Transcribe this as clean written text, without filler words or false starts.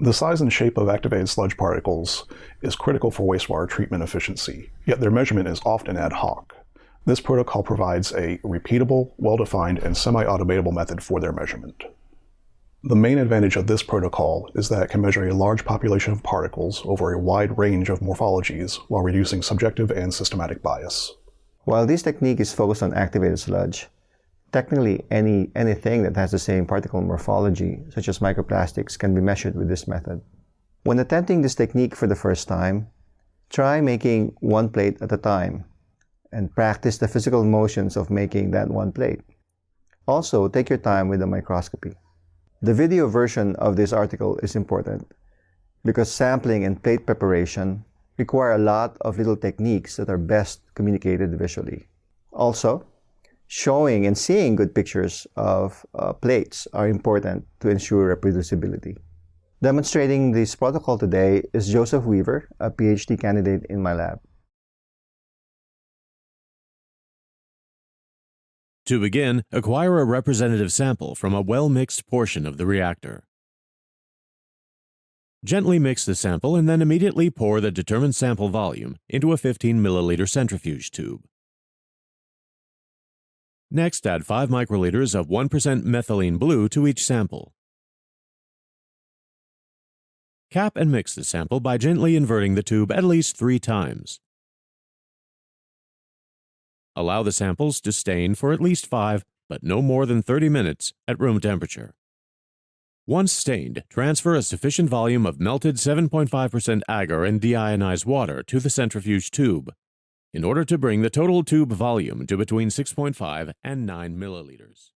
The size and shape of activated sludge particles is critical for wastewater treatment efficiency, yet their measurement is often ad hoc. This protocol provides a repeatable, well-defined, and semi-automatable method for their measurement. The main advantage of this protocol is that it can measure a large population of particles over a wide range of morphologies while reducing subjective and systematic bias. While this technique is focused on activated sludge, technically anything that has the same particle morphology, such as microplastics, can be measured with this method. When attempting this technique for the first time, try making one plate at a time and practice the physical motions of making that one plate. Also, take your time with the microscopy. The video version of this article is important because sampling and plate preparation require a lot of little techniques that are best communicated visually. Also, showing and seeing good pictures of plates are important to ensure reproducibility. Demonstrating this protocol today is Joseph Weaver, a PhD candidate in my lab. To begin, acquire a representative sample from a well-mixed portion of the reactor. Gently mix the sample and then immediately pour the determined sample volume into a 15 milliliter centrifuge tube. Next, add 5 microliters of 1% methylene blue to each sample. Cap and mix the sample by gently inverting the tube at least 3 times. Allow the samples to stain for at least 5, but no more than 30 minutes at room temperature. Once stained, transfer a sufficient volume of melted 7.5% agar and deionized water to the centrifuge tube in order to bring the total tube volume to between 6.5 and 9 milliliters.